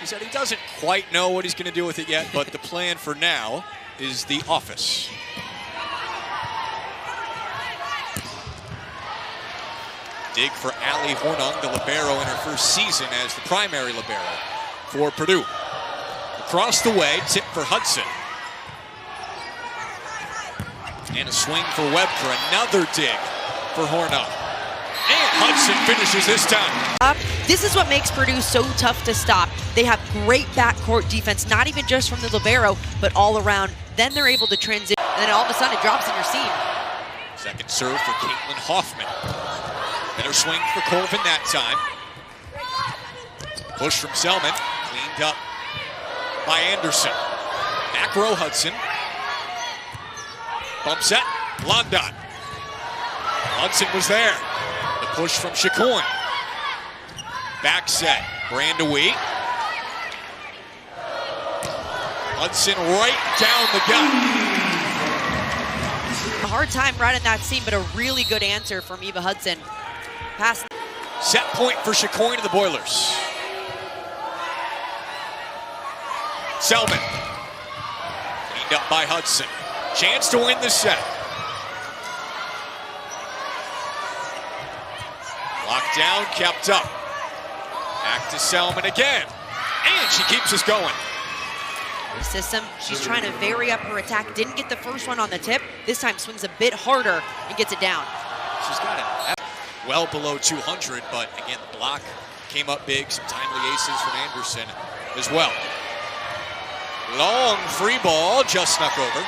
He said he doesn't quite know what he's going to do with it yet, but the plan for now is the office. Dig for Allie Hornung, the libero in her first season as the primary libero for Purdue. Across the way, tip for Hudson. And a swing for Webker, another dig for Hornung. And Hudson finishes this time. This is what makes Purdue so tough to stop. They have great backcourt defense, not even just from the libero, but all around. Then they're able to transition, and then all of a sudden it drops in your seam. Second serve for Caitlin Hoffman. Better swing for Colvin that time. Push from Selman, cleaned up by Anderson. Back row Hudson. Bump set, London. Hudson was there. The push from Chicoine. Back set, Brandewee. Hudson right down the gut. A hard time right in that seam, but a really good answer from Eva Hudson. Pass. Set point for Chicoine to the Boilers. Selman. Cleaned up by Hudson. Chance to win the set. Locked down, kept up. Back to Selman again. And she keeps us going. System, she's trying to vary up her attack. Didn't get the first one on the tip. This time swings a bit harder and gets it down. She's got it well below 200, but again, the block came up big. Some timely aces from Anderson as well. Long free ball, just snuck over.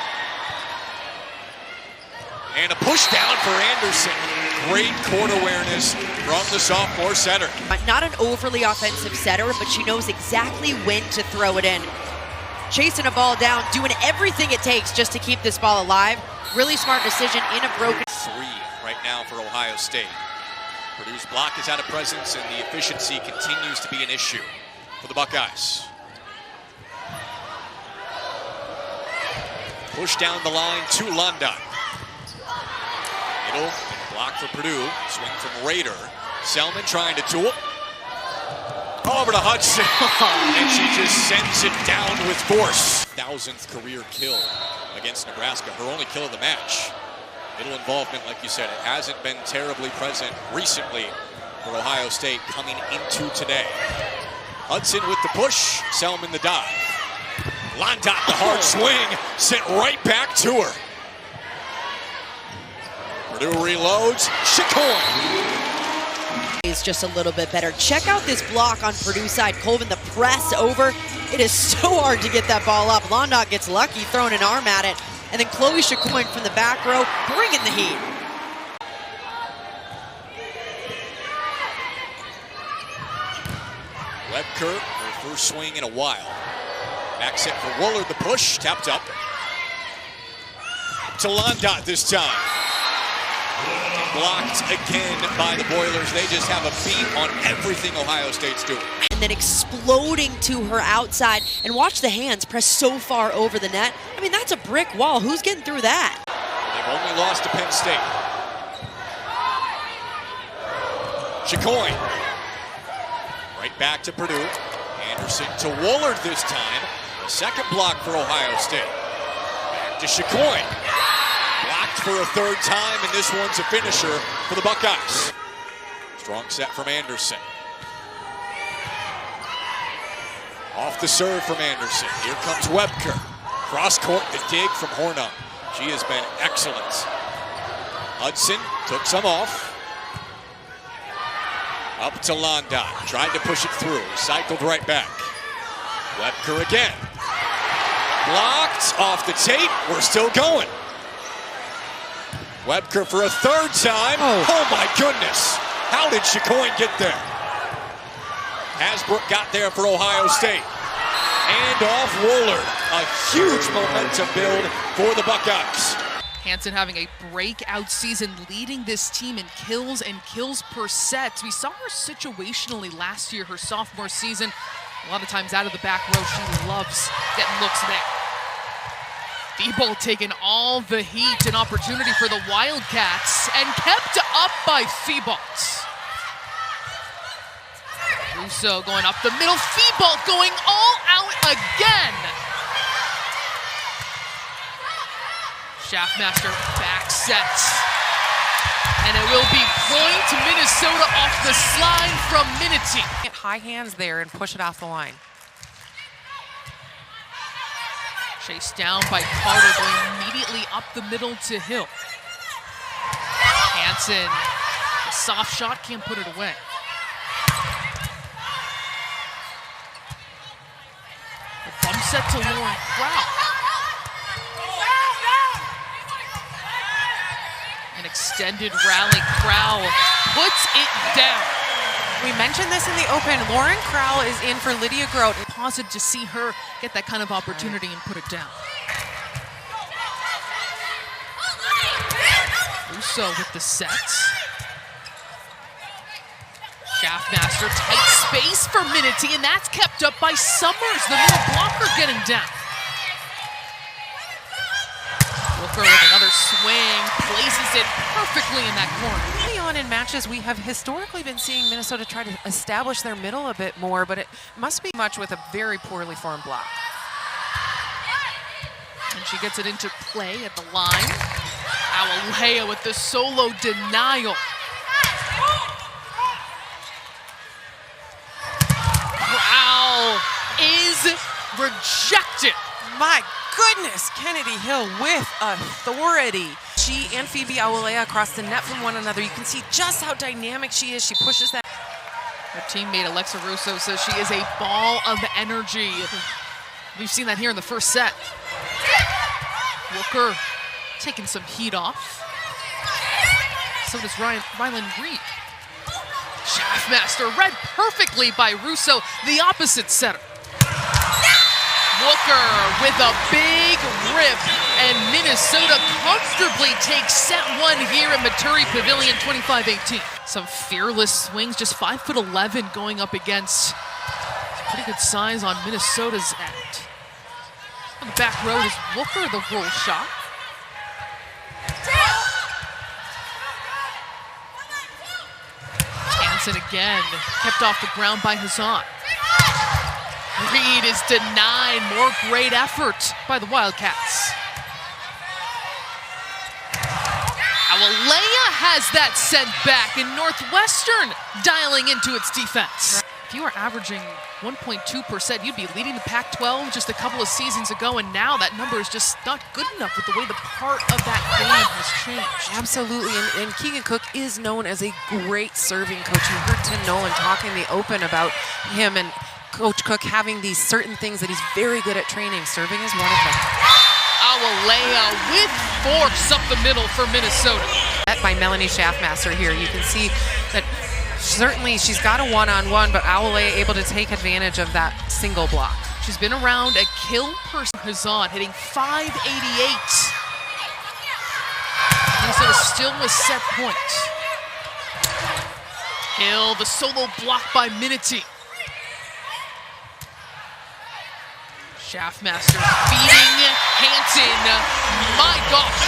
And a push down for Anderson. Great court awareness from the sophomore setter. Not an overly offensive setter, but she knows exactly when to throw it in. Chasing a ball down, doing everything it takes just to keep this ball alive. Really smart decision in a broken. 3 right now for Ohio State. Purdue's block is out of presence, and the efficiency continues to be an issue for the Buckeyes. Push down the line to London. Middle, block for Purdue. Swing from Rader. Selman trying to tool. Over to Hudson. And she just sends it down with force. 1,000th career kill against Nebraska. Her only kill of the match. Middle involvement, like you said, it hasn't been terribly present recently for Ohio State coming into today. Hudson with the push. Selman the dive. London, the hard swing, sent right back to her. Purdue reloads. Chicoine. Is just a little bit better. Check out this block on Purdue side. Colvin, the press over. It is so hard to get that ball up. London gets lucky, throwing an arm at it. And then Chloe Chicoine from the back row, bringing the heat. Webker, her first swing in a while. Back set for Woolard, the push, tapped up. To London this time. Blocked again by the Boilers. They just have a beat on everything Ohio State's doing. And then exploding to her outside. And watch the hands press so far over the net. I mean, that's a brick wall. Who's getting through that? They've only lost to Penn State. Chicoine. Right back to Purdue. Anderson to Woolard this time. The second block for Ohio State. Back to Chicoine. Blocked for a third time, and this one's a finisher for the Buckeyes. Strong set from Anderson. Off the serve from Anderson. Here comes Webker. Cross court, the dig from Hornung. She has been excellent. Hudson took some off. Up to London. Tried to push it through. Cycled right back. Webker again. Blocked off the tape. We're still going. Webker for a third time. Oh my goodness. How did Chicoine get there? Hasbrook got there for Ohio State. And off Woolard. A huge momentum build for the Buckeyes. Hansen having a breakout season, leading this team in kills and kills per set. We saw her situationally last year, her sophomore season. A lot of times out of the back row, she loves getting looks there. Thibault taking all the heat, an opportunity for the Wildcats, and kept up by Thibault. Russo going up the middle, feed ball going all out again. Schaffmaster back sets. And it will be point to Minnesota off the slide from Minity. Get high hands there and push it off the line. Chased down by Carter, going immediately up the middle to Hill. Hansen, the soft shot, can't put it away. The bump set to Lauren Crowell. An extended rally, Crowell puts it down. We mentioned this in the open. Lauren Crowell is in for Lydia Grote. Positive to see her get that kind of opportunity and put it down. Russo with the sets. Schaffmaster, tight space for Minity, and that's kept up by Summers. The middle blocker getting down. Booker with another swing, places it perfectly in that corner. Early on in matches, we have historically been seeing Minnesota try to establish their middle a bit more, but it must be much with a very poorly formed block. And she gets it into play at the line. Awalea with the solo denial. Crowell is rejected. My goodness, Kennedy Hill with authority. She and Phoebe Awalea across the net from one another. You can see just how dynamic she is. She pushes that. Her teammate Alexa Russo says she is a ball of energy. We've seen that here in the first set. Booker taking some heat off. So does Rylan Reed. Schaffmaster read perfectly by Russo, the opposite setter. Booker with a big rip, and Minnesota comfortably takes set one here at Maturi Pavilion, 25-18. Some fearless swings, just 5'11" going up against pretty good size on Minnesota's end. On the back row is Booker, the roll shot. Hansen again, kept off the ground by Hazan. Reed is denied. More great effort by the Wildcats. Awalea has that sent back, and Northwestern dialing into its defense. If you were averaging 1.2%, you'd be leading the Pac-12 just a couple of seasons ago, and now that number is just not good enough with the way the part of that game has changed. Absolutely, and Keegan Cook is known as a great serving coach. You heard Tim Nolan talking in the open about him and Coach Cook having these certain things that he's very good at training. Serving is one of them. Awalea with force up the middle for Minnesota. By Melanie Schaffmaster here, you can see that certainly she's got a one-on-one, but Awalea able to take advantage of that single block. She's been around a kill per Hazan, hitting .588. Minnesota still with set point. Hill, the solo block by Minity. Schaffmaster feeding Hansen. My gosh,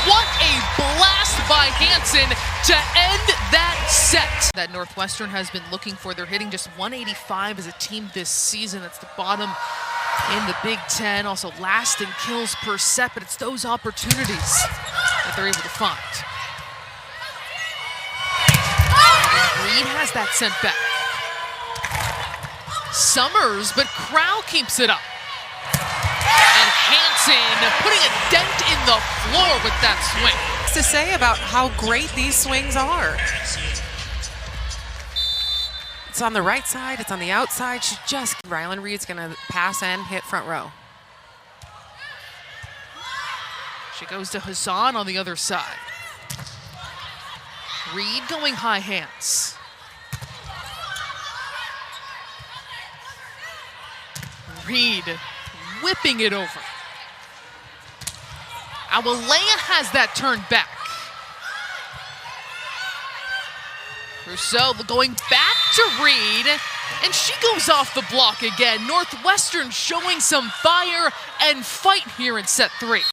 what a blast by Hansen to end that set. That Northwestern has been looking for. They're hitting just .185 as a team this season. That's the bottom in the Big Ten. Also last in kills per set, but it's those opportunities that they're able to find. Reed has that sent back. Summers, but Crowell keeps it up. And Hansen putting a dent in the floor with that swing. To say about how great these swings are. It's on the right side, it's on the outside. Rylan Reed's gonna pass and hit front row. She goes to Hazan on the other side. Reed going high hands. Reed whipping it over. Awalea has that turned back. Rousseau going back to Reed, and she goes off the block again. Northwestern showing some fire and fight here in set 3.